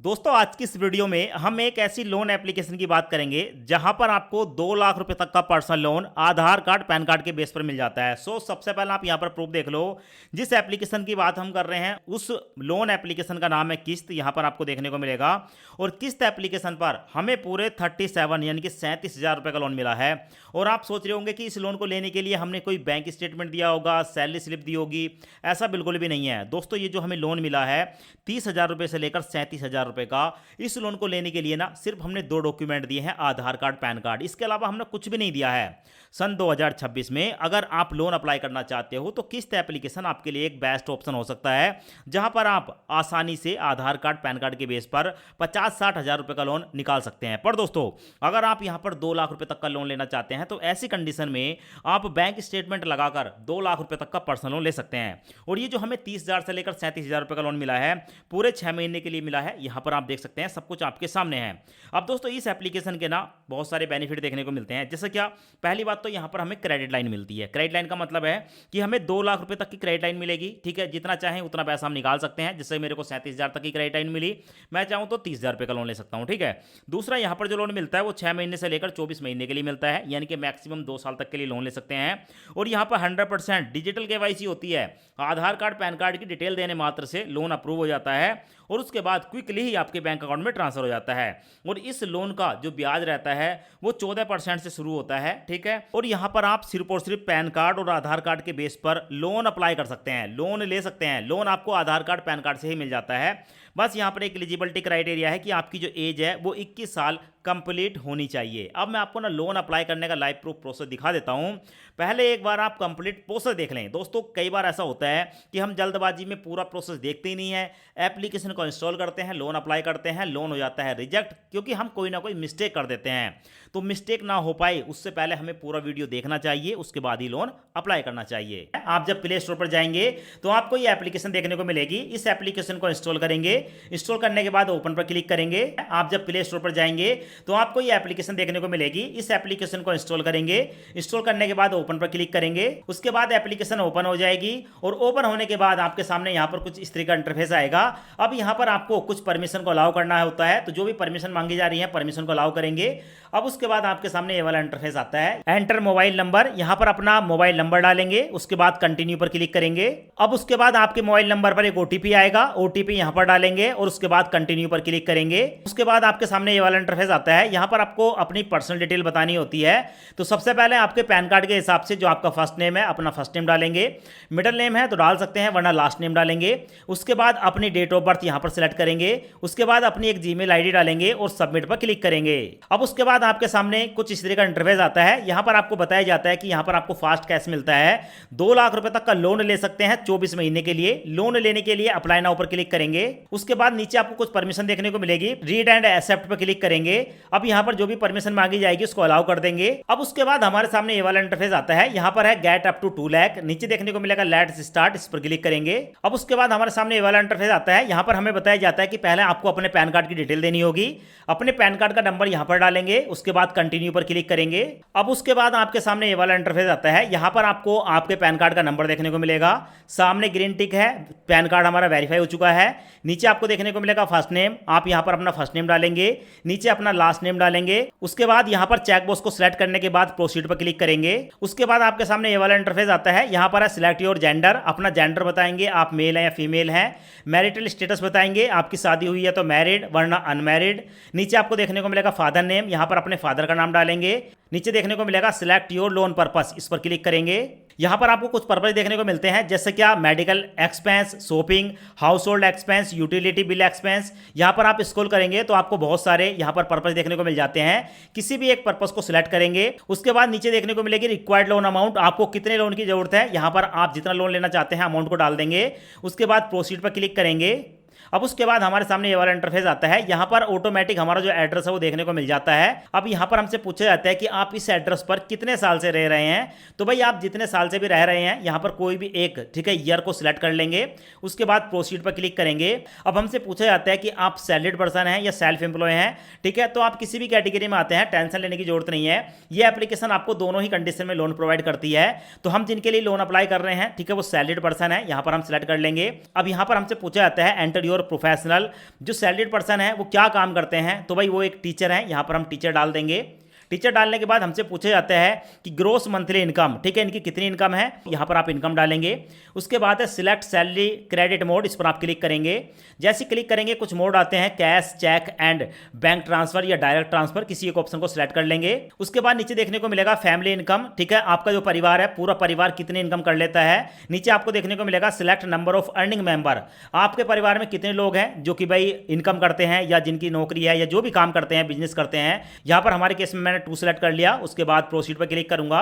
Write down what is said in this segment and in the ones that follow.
दोस्तों आज की इस वीडियो में हम एक ऐसी लोन एप्लीकेशन की बात करेंगे जहां पर आपको 2 लाख रुपए तक का पर्सनल लोन आधार कार्ड पैन कार्ड के बेस पर मिल जाता है। सबसे पहले आप यहां पर प्रूफ देख लो। जिस एप्लीकेशन की बात हम कर रहे हैं उस लोन एप्लीकेशन का नाम है किस्त। यहां पर आपको देखने को मिलेगा और किस्त एप्लीकेशन पर हमें पूरे 37 यानी कि 37,000 रुपए का लोन मिला है। और आप सोच रहे होंगे कि इस लोन को लेने के लिए हमने कोई बैंक स्टेटमेंट दिया होगा, सैलरी स्लिप दी होगी। ऐसा बिल्कुल भी नहीं है दोस्तों। ये जो हमें लोन मिला है 30,000 रुपए से लेकर 37,000 रुपए का, इस लोन को लेने के लिए ना सिर्फ हमने 2 डॉक्यूमेंट दिए हैं, आधार कार्ड पैन कार्ड। इसके अलावा हमने कुछ भी नहीं दिया है। सन 2026 में अगर आप लोन अप्लाई करना चाहते हो तो किस्त एप्लीकेशन आपके लिए एक बेस्ट ऑप्शन हो सकता है, जहां पर आप आसानी से आधार कार्ड पैन कार्ड के बेस पर 50-60 हजार रुपए का लोन निकाल सकते हैं। पर दोस्तों अगर आप यहां पर 2 लाख रुपए तक का लोन लेना चाहते हैं तो ऐसी कंडीशन में आप बैंक स्टेटमेंट लगाकर 2 लाख रुपए तक का पर्सनल लोन ले सकते हैं। और ये जो हमें 30,000 से लेकर 37,000 रुपए का लोन मिला है पूरे 6 महीने के लिए मिला है। यहां पर आप देख सकते हैं सब कुछ आपके सामने है। अब दोस्तों इस एप्लीकेशन के ना बहुत सारे बेनिफिट देखने को मिलते हैं। जैसे क्या, पहली बात तो यहां पर हमें क्रेडिट लाइन मिलती है। क्रेडिट लाइन का मतलब है कि हमें 2 लाख रुपए तक की क्रेडिट लाइन मिलेगी। ठीक है, जितना चाहें उतना पैसा हम निकाल सकते हैं। जैसे मेरे को 37,000 तक की क्रेडिट लाइन मिली, मैं चाहूं तो 30,000 रुपए का लोन ले सकता हूं। ठीक है, दूसरा यहां पर जो लोन मिलता है वो 6 महीने से लेकर 24 महीने के लिए मिलता है, यानी कि मैक्सिमम 2 साल तक के लिए लोन ले सकते हैं। और यहां पर 100% डिजिटल केवाईसी होती है। आधार कार्ड पैन कार्ड की डिटेल देने मात्र से लोन अप्रूव हो जाता है और उसके बाद क्विकली ही आपके बैंक अकाउंट में ट्रांसफर हो जाता है। और इस लोन का जो ब्याज रहता है वो 14% से शुरू होता है। ठीक है, और यहां पर आप सिर्फ और सिर्फ पैन कार्ड और आधार कार्ड के बेस पर लोन अप्लाई कर सकते हैं, लोन ले सकते हैं। लोन आपको आधार कार्ड पैन कार्ड से ही मिल जाता है। बस यहां पर एक एलिजिबिलिटी क्राइटेरिया है कि आपकी जो एज है वो 21 साल कंप्लीट होनी चाहिए। अब मैं आपको ना लोन अप्लाई करने का लाइव प्रूफ प्रोसेस दिखा देता हूं। पहले एक बार आप कंप्लीट प्रोसेस देख लें। दोस्तों कई बार ऐसा होता है कि हम जल्दबाजी में पूरा प्रोसेस देखते ही नहीं है, एप्लीकेशन को इंस्टॉल करते हैं, लोन अप्लाई करते हैं, लोन हो जाता है रिजेक्ट, क्योंकि हम कोई ना कोई मिस्टेक कर देते हैं। तो मिस्टेक ना हो पाए उससे पहले हमें पूरा वीडियो देखना चाहिए, उसके बाद ही लोन अप्लाई करना चाहिए। आप जब प्ले स्टोर पर जाएंगे तो आपको ये एप्लीकेशन देखने को मिलेगी। इस एप्लीकेशन को इंस्टॉल करेंगे, इंस्टॉल करने के बाद ओपन पर क्लिक करेंगे। आप जब प्ले स्टोर पर जाएंगे तो आपको ये एप्लीकेशन देखने को मिलेगी। इस एप्लीकेशन को इंस्टॉल करेंगे, इंस्टॉल करने के बाद ओपन पर क्लिक करेंगे। उसके बाद एप्लीकेशन ओपन हो जाएगी और ओपन होने के बाद आपके सामने यहां पर कुछ इस तरह का इंटरफेस आएगा। अब यहां पर आपको कुछ परमिशन को अलाउ करना होता है, तो जो भी परमिशन मांगी जा रही है परमिशन को अलाउ करेंगे। अब उसके बाद आपके सामने ये वाला इंटरफेस आता है, एंटर मोबाइल नंबर। यहां पर अपना मोबाइल नंबर डालेंगे, उसके बाद कंटिन्यू पर क्लिक करेंगे। अब उसके बाद आपके मोबाइल नंबर पर एक ओटीपी आएगा, ओटीपी यहां पर डालेंगे और उसके बाद कंटिन्यू पर क्लिक करेंगे। उसके बाद आपके सामने ये वाला इंटरफेस आता है। यहां पर आपको अपनी पर्सनल डिटेल बतानी होती है। तो सबसे पहले आपके पैन कार्ड के हिसाब से जो आपका फर्स्ट नेम है अपना फर्स्ट नेम डालेंगे, मिडिल नेम है तो डाल सकते हैं वरना लास्ट नेम डालेंगे। उसके बाद अपनी डेट ऑफ बर्थ यहां पर सिलेक्ट करेंगे। उसके बाद अपनी एक जीमेल आईडी डालेंगे और सबमिट पर क्लिक करेंगे। अब उसके बाद आपके सामने कुछ इस तरह का इंटरफेस आता है। यहां पर आपको बताया जाता है कि यहां पर आपको फास्ट कैश मिलता है, 2 लाख रुपए तक का लोन ले सकते हैं 24 महीने के लिए। लोन लेने के लिए अप्लाई नाउ पर क्लिक करेंगे। उसके बाद नीचे आपको कुछ परमिशन देखने को मिलेगी, रीड एंड एक्सेप्ट पर क्लिक करेंगे। अब यहां पर जो भी परमिशन मांगी जाएगी उसको अलाउ कर देंगे। अब उसके बाद हमारे सामने ये वाला इंटरफेस आता है। यहां पर है गेट अप टू 2 लाख, नीचे देखने को मिलेगा लेट्स स्टार्ट, इस पर क्लिक करेंगे। अब उसके बाद हमारे सामने ये वाला इंटरफेस आता है। यहां पर हमें बताया जाता है कि पहले आपको अपने पैन कार्ड की डिटेल देनी होगी, अपने पैन कार्ड का नंबर यहां पर डालेंगे, उसके बाद कंटिन्यू पर क्लिक करेंगे। अब उसके बाद आपके सामने ये वाला इंटरफेस आता है। यहां पर आपको आपके पैन कार्ड का नंबर देखने को मिलेगा, सामने ग्रीन टिक है, पैन कार्ड हमारा वेरीफाई हो चुका है। नीचे आपको देखने को मिलेगा फर्स्ट नेम, आप यहां पर अपना फर्स्ट नेम डालेंगे, नीचे अपना लास्ट नेम डालेंगे। उसके बाद यहां पर चेक बॉक्स को सिलेक्ट करने के बाद प्रोसीड पर क्लिक करेंगे। उसके बाद आपके सामने ये वाला इंटरफेस आता है। यहां पर है सिलेक्ट योर जेंडर, अपना जेंडर बताएंगे, आप मेल है या फीमेल है। मैरिटल स्टेटस बताएंगे, आपकी शादी हुई है तो मैरिड वरना अनमैरिड। नीचे आपको देखने को मिलेगा फादर नेम, यहां पर अपने फादर का नाम डालेंगे। नीचे देखने को मिलेगा सिलेक्ट योर लोन पर्पस, इस पर क्लिक करेंगे। यहां पर आपको कुछ पर्पस देखने को मिलते हैं, जैसे क्या medical expense, shopping, house hold expense, utility bill expense. यहां पर आप स्क्रॉल करेंगे तो आपको बहुत सारे यहां पर पर्पस देखने को मिल जाते हैं। किसी भी एक पर्पस को सिलेक्ट करेंगे। उसके बाद नीचे देखने को मिलेगी रिक्वायर्ड लोन अमाउंट, आपको कितने लोन की जरूरत है। यहां पर आप जितना लोन लेना चाहते हैं अमाउंट को डाल देंगे। उसके बाद प्रोसीड पर क्लिक करेंगे। अब उसके बाद हमारे सामने ये वाला इंटरफेस आता है। यहां पर ऑटोमेटिक हमारा जो एड्रेस है वो देखने को मिल जाता है। अब यहां पर हमसे पूछा जाता है कि आप इस एड्रेस पर कितने साल से रह रहे हैं। तो भाई आप जितने साल से भी रह रहे हैं यहां पर कोई भी एक, ठीक है, ईयर को सिलेक्ट कर लेंगे। उसके बाद प्रोसीड पर क्लिक करेंगे। अब हमसे पूछा जाता है कि आप सैलरीड पर्सन हैं या सेल्फ एम्प्लॉय हैं। ठीक है, तो आप किसी भी कैटेगरी में आते हैं, टेंशन लेने की जरूरत नहीं है। ये एप्लीकेशन आपको दोनों ही कंडीशन में लोन प्रोवाइड करती है। तो हम जिनके लिए लोन अप्लाई कर रहे हैं, ठीक है, वो सैलरीड पर्सन है, यहां पर हम सिलेक्ट कर लेंगे। अब यहां पर हमसे पूछा जाता है एंटर योर और प्रोफेशनल। जो सैलरीड पर्सन है वो क्या काम करते हैं, तो भाई वो एक टीचर है, यहाँ पर हम टीचर डाल देंगे। टीचर डालने के बाद हमसे पूछा जाता है कि ग्रोस मंथली इनकम, ठीक है, इनकी कितनी इनकम है, यहाँ पर आप इनकम डालेंगे। उसके बाद है सिलेक्ट सैलरी क्रेडिट मोड, इस पर आप क्लिक करेंगे। जैसे क्लिक करेंगे कुछ मोड आते हैं, cash, cheque and bank transfer या डायरेक्ट ट्रांसफर, किसी एक ऑप्शन को सिलेक्ट कर लेंगे। उसके बाद नीचे देखने को मिलेगा फैमिली इनकम, ठीक है, आपका जो परिवार है पूरा परिवार कितनी इनकम कर लेता है। नीचे आपको देखने को मिलेगा select number of earning member, आपके परिवार में कितने लोग हैं जो कि भाई इनकम करते हैं या जिनकी नौकरी है या जो भी काम करते हैं, बिजनेस करते हैं। यहाँ पर हमारे केस में मैंने 2 सेलेक्ट कर लिया। उसके बाद प्रोसीड पर क्लिक करूंगा।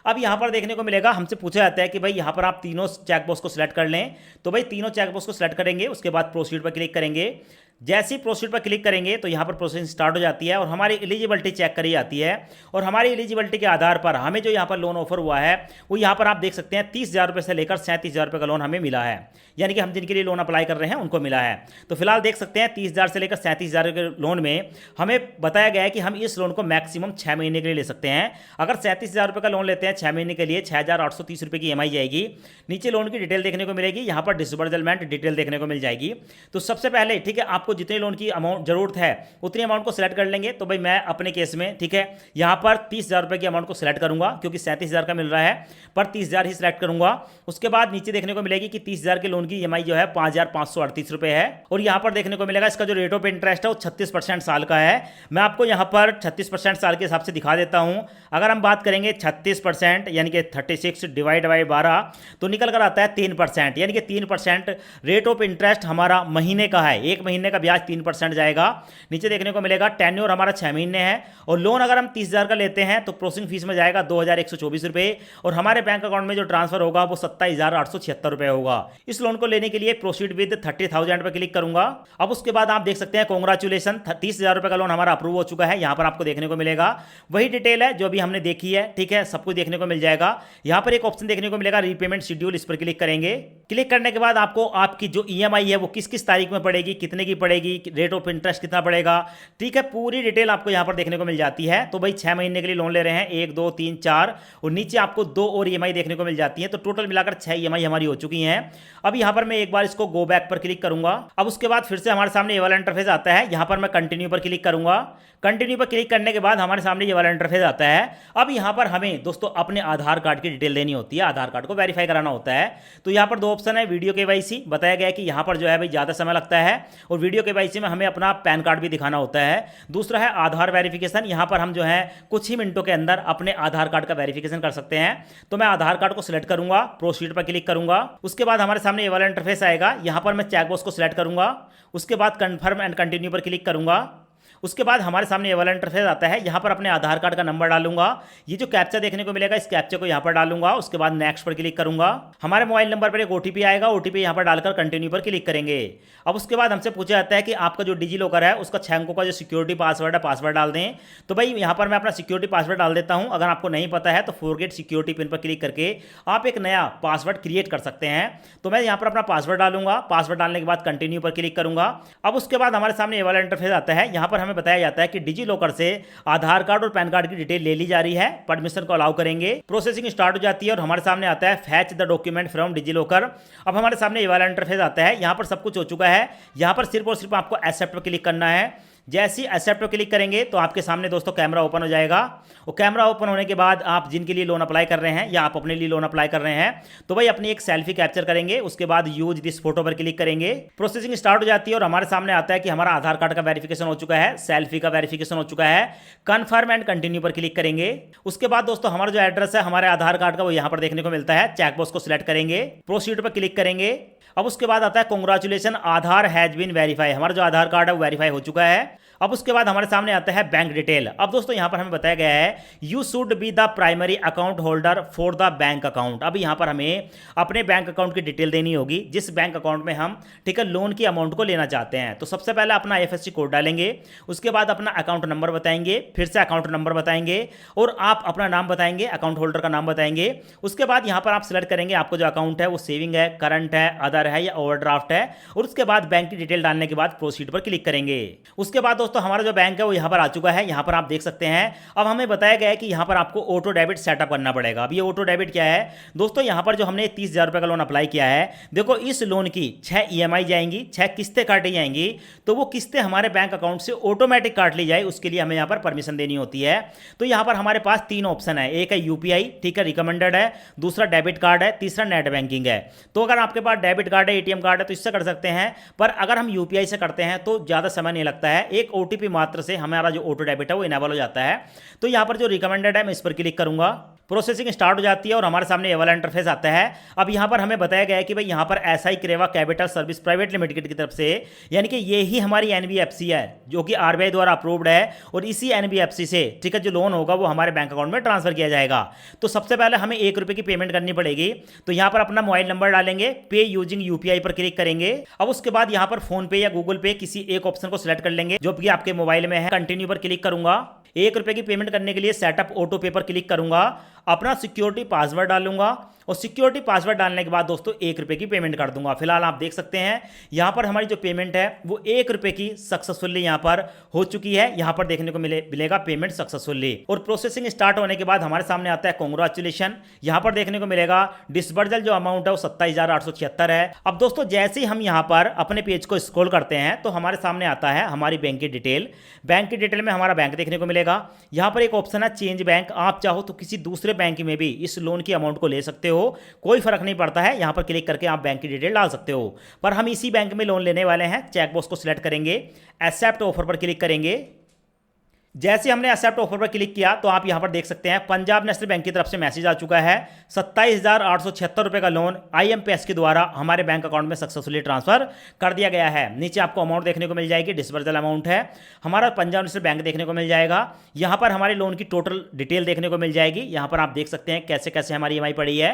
अब यहाँ पर देखने को मिलेगा हमसे पूछा जाता है कि भाई यहाँ पर आप तीनों चेकबॉक्स को सिलेक्ट कर लें, तो भाई तीनों चेकबॉक्स को सिलेक्ट करेंगे। उसके बाद प्रोसीड पर क्लिक करेंगे। जैसे ही प्रोसीड पर क्लिक करेंगे तो यहाँ पर प्रोसेसिंग स्टार्ट हो जाती है और हमारी एलिजिबिलिटी चेक करी जाती है। और हमारी एलिजिबिलिटी के आधार पर हमें जो यहाँ पर लोन ऑफर हुआ है वो यहाँ पर आप देख सकते हैं 30,000 रुपये से लेकर 37,000 रुपये का लोन हमें मिला है, यानी कि हम जिनके लिए लोन अप्लाई कर रहे हैं उनको मिला है। तो फिलहाल देख सकते हैं 30,000 से लेकर 37,000 के लोन में हमें बताया गया है कि हम इस लोन को मैक्सिमम 6 महीने के लिए ले सकते हैं। अगर 37,000 रुपये का लोन लेते हैं 6 महीने के लिए 6,830 रुपये की EMI जाएगी। नीचे लोन की डिटेल देखने को मिलेगी, यहाँ पर डिसबर्समेंट डिटेल देखने को मिल जाएगी। तो सबसे पहले ठीक है, आपको जितने लोन की अमाउंट जरूरत है उतनी अमाउंट को सिलेक्ट कर लेंगे। तो भाई मैं अपने केस में ठीक है यहाँ पर 30,000 रुपये की अमाउंट को सिलेक्ट करूंगा, क्योंकि 37,000 का मिल रहा है, पर 30,000 ही सिलेक्ट करूंगा। उसके बाद नीचे देखने को मिलेगी कि 30,000 के लोन की EMI जो है 5,538 रुपये है। और यहाँ पर देखने को मिलेगा इसका जो रेट ऑफ इंटरेस्ट है वो 36% साल का है। मैं आपको यहाँ पर 36% साल के हिसाब से दिखा देता हूँ। अगर हम बात करेंगे 36% यानी कि 36 डिवाइड बाई 12 तो निकल कर आता है 3%, यानी कि 3% रेट ऑफ इंटरेस्ट हमारा महीने का है। एक महीने का ब्याज 3% जाएगा। नीचे देखने को मिलेगा टेन्योर हमारा 6 महीने है। और लोन अगर हम 30,000 का लेते हैं तो प्रोसेसिंग फीस में जाएगा 2,124 रुपये और हमारे बैंक अकाउंट में जो ट्रांसफर होगा वो 27,876 रुपये होगा। इस लोन को लेने के लिए प्रोसीड विद 30,000 पर क्लिक करूंगा। अब उसके बाद आप देख सकते हैं कांग्रेचुलेशन, 30,000 रुपये का लोन हमारा अप्रूव हो चुका है। यहाँ पर आपको देखने को मिलेगा वही डिटेल है जो भी हमने देखी है, ठीक है, सब कुछ देखने को मिल जाएगा। यहाँ पर एक ऑप्शन देखने को मिलेगा रीपेमेंट शेड्यूल, इस पर क्लिक करेंगे। क्लिक करने के बाद आपको आपकी जो EMI है वो किस किस तारीख में पड़ेगी, कितने की पड़ेगी, रेट ऑफ इंटरेस्ट कितना पड़ेगा, ठीक है, पूरी डिटेल आपको यहाँ पर देखने को मिल जाती है। तो भाई 6 महीने के लिए लोन ले रहे हैं, 1 2 3 4 और नीचे आपको 2 और EMI देखने को मिल जाती है। तो टोटल मिलाकर 6 EMI हमारी हो चुकी हैं। अब यहाँ पर मैं एक बार इसको गो बैक पर क्लिक करूंगा। अब उसके बाद फिर से हमारे सामने ये वाला इंटरफेस आता है। यहाँ पर मैं कंटिन्यू पर क्लिक करूंगा। कंटिन्यू पर क्लिक करने के बाद हमारे सामने ये वाला इंटरफेस आता है। अब यहाँ पर हमें दोस्तों अपने आधार कार्ड की डिटेल देनी होती है, आधार कार्ड को वेरीफाई कराना होता है। तो यहाँ पर 2 ऑप्शन है, वीडियो KYC बताया गया है कि यहाँ पर जो है भाई ज़्यादा समय लगता है और वीडियो KYC में हमें अपना पैन कार्ड भी दिखाना होता है। दूसरा है आधार वेरिफिकेशन, यहाँ पर हम जो है कुछ ही मिनटों के अंदर अपने आधार कार्ड का वेरिफिकेशन कर सकते हैं। तो मैं आधार कार्ड को सिलेक्ट करूंगा, प्रोसीड पर क्लिक करूंगा। उसके बाद हमारे सामने ये वाला इंटरफेस आएगा। यहाँ पर मैं चेकबॉक्स को सिलेक्ट करूंगा। उसके बाद कन्फर्म एंड कंटिन्यू पर क्लिक करूंगा। उसके बाद हमारे सामने ये वाला इंटरफेस आता है। यहाँ पर अपने आधार कार्ड का नंबर डालूंगा। ये जो कैप्चा देखने को मिलेगा इस कैप्चा को यहाँ पर डालूंगा। उसके बाद नेक्स्ट पर क्लिक करूंगा। हमारे मोबाइल नंबर पर एक OTP आएगा, OTP यहाँ पर डालकर कंटिन्यू पर क्लिक करेंगे। अब उसके बाद हमसे पूछा जाता है कि आपका जो डिजी लॉकर है उसका 6 अंकों का जो सिक्योरिटी पासवर्ड है पासवर्ड डाल दें। तो भाई यहाँ पर मैं अपना सिक्योरिटी पासवर्ड डाल देता हूँ। अगर आपको नहीं पता है तो फॉरगेट सिक्योरिटी पिन पर क्लिक करके आप एक नया पासवर्ड क्रिएट कर सकते हैं। तो मैं यहाँ पर अपना पासवर्ड डालूंगा। पासवर्ड डालने के बाद कंटिन्यू पर क्लिक करूंगा। अब उसके बाद हमारे सामने ये वाला इंटरफेस आता है। यहाँ पर हमें बताया जाता है कि डिजी लॉकर से आधार कार्ड और पैन कार्ड की डिटेल ले ली जा रही है। परमिशन को अलाउ करेंगे, प्रोसेसिंग स्टार्ट हो जाती है और हमारे सामने आता है fetch the document from DigiLocker. अब हमारे सामने ये वाला इंटरफेस आता है। यहाँ पर सब कुछ हो चुका है। यहाँ पर सिर्फ और सिर्फ आपको एक्सेप्ट पर क्लिक करना है। जैसे ही एक्सेप्ट पर क्लिक करेंगे तो आपके सामने दोस्तों कैमरा ओपन हो जाएगा। और कैमरा ओपन होने के बाद आप जिनके लिए लोन अप्लाई कर रहे हैं या आप अपने लिए लोन अप्लाई कर रहे हैं तो भाई अपनी एक सेल्फी कैप्चर करेंगे। उसके बाद यूज दिस फोटो पर क्लिक करेंगे। प्रोसेसिंग स्टार्ट हो जाती है और हमारे सामने आता है कि हमारा आधार कार्ड का वेरिफिकेशन हो चुका है, सेल्फी का वेरिफिकेशन हो चुका है। कन्फर्म एंड कंटिन्यू पर क्लिक करेंगे। उसके बाद दोस्तों हमारा जो एड्रेस है हमारे आधार कार्ड का वो यहाँ पर देखने को मिलता है। चेकबॉक्स को सिलेक्ट करेंगे, प्रोसीड पर क्लिक करेंगे। अब उसके बाद आता है congratulation Aadhaar has been verify, हमारा जो आधार कार्ड है वो वेरीफाई हो चुका है। अब उसके बाद हमारे सामने आता है बैंक डिटेल। अब दोस्तों यहाँ पर हमें बताया गया है you should be the primary account holder for the bank account. अब यहाँ पर हमें अपने बैंक अकाउंट की डिटेल देनी होगी जिस बैंक अकाउंट में हम ठीक है लोन की अमाउंट को लेना चाहते हैं। तो सबसे पहले अपना IFSC कोड डालेंगे। उसके बाद अपना अकाउंट नंबर बताएंगे, फिर से अकाउंट नंबर बताएंगे और आप अपना नाम बताएंगे, अकाउंट होल्डर का नाम बताएंगे। उसके बाद यहाँ पर आप सिलेक्ट करेंगे आपको जो अकाउंट है वो सेविंग है, करंट है, अदर है या ओवरड्राफ्ट है। और उसके बाद बैंक की डिटेल डालने के बाद प्रोसीड पर क्लिक करेंगे। उसके बाद दोस्तों हमारा जो बैंक है वो यहाँ पर आ चुका है, यहाँ पर आप देख सकते हैं। अब हमें बताया गया है कि यहाँ पर आपको ऑटो डेबिट सेटअप करना पड़ेगा। अब ये ऑटो डेबिट क्या है दोस्तों, यहाँ पर जो हमने 30,000 रुपये का लोन अप्लाई किया है, देखो इस लोन की 6 EMI जाएंगी, 6 किस्तें काटी जाएंगी। तो वो किस्तें हमारे बैंक अकाउंट से ऑटोमेटिक काट ली जाए, उसके लिए हमें यहाँ पर परमिशन देनी होती है। तो यहाँ पर हमारे पास 3 ऑप्शन है, एक है UPI, ठीक है, रिकमेंडेड है, दूसरा डेबिट कार्ड है, तीसरा नेट बैंकिंग है। तो अगर आपके पास डेबिट कार्ड है, ATM कार्ड है तो इससे कर सकते हैं, पर अगर हम UPI से करते हैं तो ज़्यादा समय नहीं लगता है, एक OTP मात्र से हमारा जो ऑटो डेबिट है वो इनेबल हो जाता है। तो यहाँ पर जो रिकमेंडेड है मैं इस पर क्लिक करूंगा, प्रोसेसिंग स्टार्ट हो जाती है और हमारे सामने ये वाला इंटरफेस आता है। अब यहाँ पर हमें बताया गया है कि भाई यहाँ पर SI क्रेवा कैपिटल सर्विस प्राइवेट लिमिटेड की तरफ से, यानी कि ये ही हमारी NBFC है जो कि RBI द्वारा अप्रूव्ड है, और इसी NBFC से ठीक है जो लोन होगा वो हमारे बैंक अकाउंट में ट्रांसफर किया जाएगा। तो सबसे पहले हमें 1 रुपये की पेमेंट करनी पड़ेगी। तो यहाँ पर अपना मोबाइल नंबर डालेंगे, पे यूजिंग UPI पर क्लिक करेंगे। अब उसके बाद यहाँ पर फोन पे या गूगल पे किसी एक ऑप्शन को सिलेक्ट कर लेंगे जो कि आपके मोबाइल में है। कंटिन्यू पर क्लिक करूंगा। 1 रुपये की पेमेंट करने के लिए सेटअप ऑटो पे पर क्लिक करूंगा, अपना सिक्योरिटी पासवर्ड डालूंगा और सिक्योरिटी पासवर्ड डालने के बाद दोस्तों 1 रुपये की पेमेंट कर दूंगा। फिलहाल आप देख सकते हैं यहाँ पर हमारी जो पेमेंट है वो 1 रुपये की सक्सेसफुली यहाँ पर हो चुकी है। यहाँ पर देखने को मिलेगा पेमेंट सक्सेसफुली, और प्रोसेसिंग स्टार्ट होने के बाद हमारे सामने आता है कॉन्ग्रेचुलेशन। यहाँ पर देखने को मिलेगा डिसबर्सल जो अमाउंट है वो 27,876 है। अब दोस्तों जैसे ही हम यहाँ पर अपने पेज को स्क्रॉल करते हैं तो हमारे सामने आता है हमारी बैंक की डिटेल। बैंक की डिटेल में हमारा बैंक देखने को मिलेगा। यहाँ पर एक ऑप्शन है चेंज बैंक, आप चाहो तो किसी दूसरे बैंक में भी इस लोन की अमाउंट को ले सकते हो, कोई फर्क नहीं पड़ता है। यहाँ पर क्लिक करके आप बैंक की डिटेल डाल सकते हो, पर हम इसी बैंक में लोन लेने वाले हैं। चेकबॉक्स को सिलेक्ट करेंगे, एक्सेप्ट ऑफर पर क्लिक करेंगे। जैसे हमने एक्सेप्ट ऑफर पर क्लिक किया तो आप यहाँ पर देख सकते हैं पंजाब नेशनल बैंक की तरफ से मैसेज आ चुका है। 27,876 रुपये का लोन IMPS के द्वारा हमारे बैंक अकाउंट में सक्सेसफुली ट्रांसफर कर दिया गया है। नीचे आपको अमाउंट देखने को मिल जाएगी, डिसबर्सल अमाउंट है हमारा पंजाब नेशनल बैंक देखने को मिल जाएगा। यहाँ पर हमारे लोन की टोटल डिटेल देखने को मिल जाएगी। यहाँ पर आप देख सकते हैं कैसे कैसे हमारी EMI पड़ी है।